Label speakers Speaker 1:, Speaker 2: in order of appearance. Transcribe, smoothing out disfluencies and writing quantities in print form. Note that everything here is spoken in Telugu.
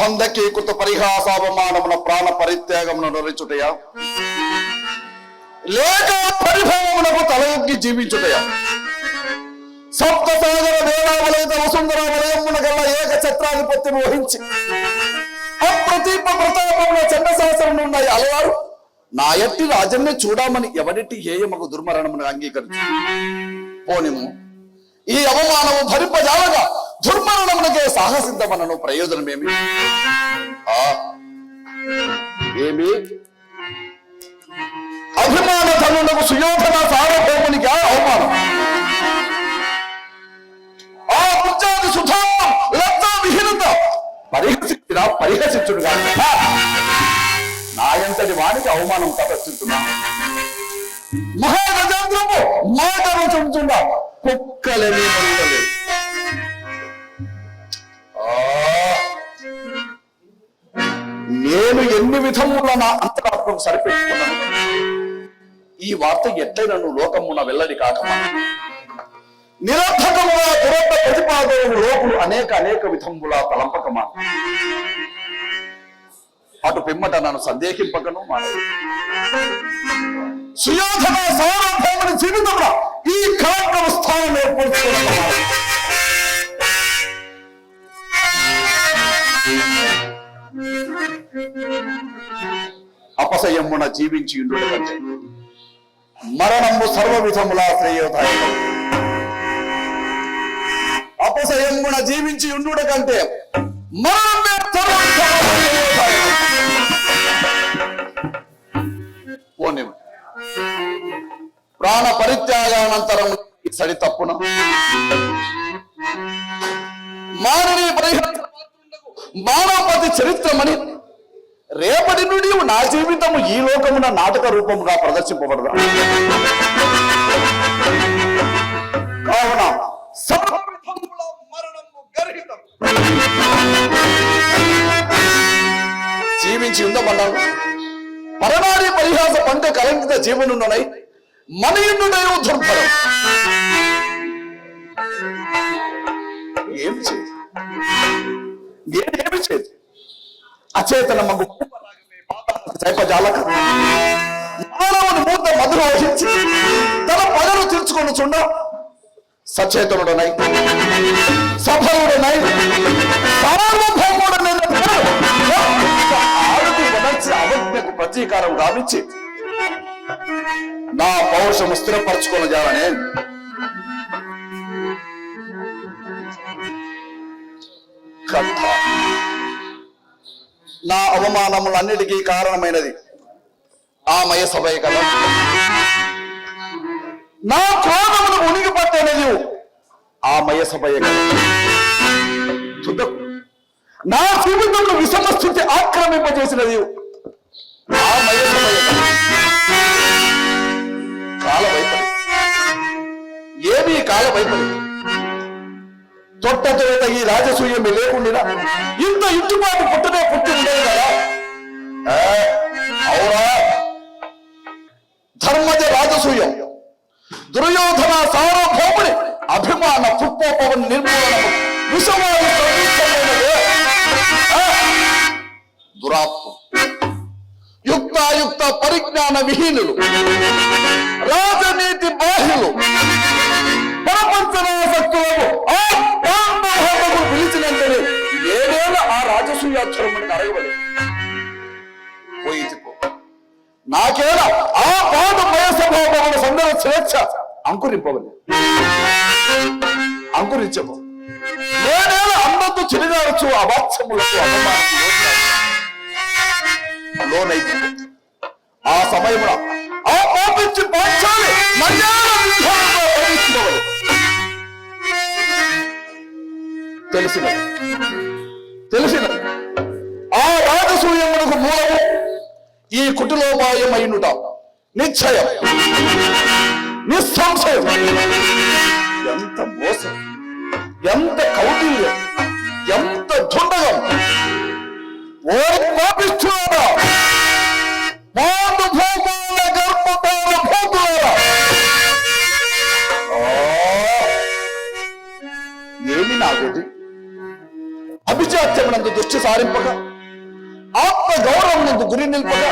Speaker 1: మందకీకృత పరిహాసావమానమున ప్రాణ పరిత్యాగమును నొరించుటయా, లేక పరిభావమునకు తలయొక్కి జీవించుటయా? సప్త సాగర వేళావలైత వసుంధర వలయమున గల ఏక ఛత్రాధిపత్యం వహించి అప్రతీప ప్రతాపమున చండశాసనం ఉన్నాయి అలవారు నా ఎట్టి రాజన్నే చూడమని ఎవరెట్టి హేయమకు దుర్మరణమును అంగీకరించు. పోనిము ఈ అవమానము భరింపజాలగా దుర్మరణమునకే సాహసిద్ధమనను ప్రయోజనమేమి? ఏమి అభిమాన ధనులకు సుయోధన సార్వభౌమునికి అవమానం, ఆ పుత్రాది సుధా లబ్ధ విహీనత పరిహసించుడు కాదు. నా ఎంతటి వానికి అవమానం తపస్సుతున్నాను. మహాగజేంద్రము మాటలు చెబుతున్నా కుక్కలేని ఉండలేదు. నేను ఎన్ని విధముల నా అంతరాత్మకు సరిపెట్టుకున్నాను. ఈ వార్త ఎట్లయినా నువ్వు లోకమున వెల్లడి కాకమా. నిరర్థకముగా దురత్త ప్రతిపాదనలు లోకులు అనేక విధముల తలంపకమా. అటు పిమ్మట నన్ను సందేహింపకను మానవు. సుయోధన సార్వభౌముని జీవితంలో ఈ కార్యక్రమ స్థానం ఏర్పడుతున్నారు. అపసయమున జీవించి ఉండు కంటే మరణము సర్వ విధములా శ్రేయోదాయకం. అపసయమున జీవించి ఉండు కంటే మరణమే ప్రాణ పరిత్యాగానంతరం సడి తప్పున మానవీ మానవపతి చరిత్రమని రేపటి నుండి నా జీవితము ఈ లోకమున నాటక రూపముగా ప్రదర్శింపబడదా? కావున జీవించి ఉందమన్నాను. పరనాడి పరిహాస పంట కలంకిత జీవనున్ననై మనయున్నయో దుర్భరం. ఏమి చేతి నేనేమి చేతి అచేతన మగు శైపజాలక మానవుని మూత మధుర వహించి తన పగలు తీర్చుకొని చుండ సచేతనుడనై సఫలుడనై సార్వభౌముడనై అవజ్ఞకు ప్రతీకారం గావించి నా పౌరుషము స్థిరపరచుకొని జాలనే కథ. నా అవమానములన్నిటికీ కారణమైనది ఆ మయసభయ కదా. నా క్రోధమును ఉనికి పట్టేనది ఆ మయసభయ కదా. నా జీవితంలో విషమ స్థితి ఆక్రమింపజేసినది ఆ మయసభయ కదా. కాల వైపరి ఏమీ కాల వైపరి తొట్టతో ఈ రాజసూయమే లేకుండా ఇంత ఇట్టుబాటు పుట్టనే పుట్టి ఉండేది కదా. అవునా? ధర్మజ రాజసూయం దుర్యోధన సార్వభౌముని అభిమాన పుప్పోపవన నిర్మూలనము విషవాయు దురాత్మ యుక్తాయుక్త పరిజ్ఞాన విహీనులు రాజనీతి బాహ్యులు ప్రపంచనాసక్తులకు పిలిచినంతనే ఏదేళ్ళ ఆ రాజసూయాక్షరమునికి అడగబడి పోయి నాకేలా ఆ పాట మయసభావముల సందర్భ స్వేచ్ఛ అంకురింపవని అంకురించము. నేనేళ అన్నతో చిరిగారచ్చు అవాచ్యములకు అపమానకు లోనైతే ఆ సమయమున ఆ పాపించి పాంచాలి తెలిసినది ఆ రాజసూయమునకు మూలము ఈ కుటిలోపాయమైనుట నిశ్చయం నిస్సంశయం. ఎంత మోసం, ఎంత కౌటిల్యం, ఎంత దుండగం! ఓ పాపిస్తున్నారా ఏమి నాగది అభిజాత్యమునందు దృష్టి సారింపక, ఆత్మ గౌరవమునందు గురి నిల్పక,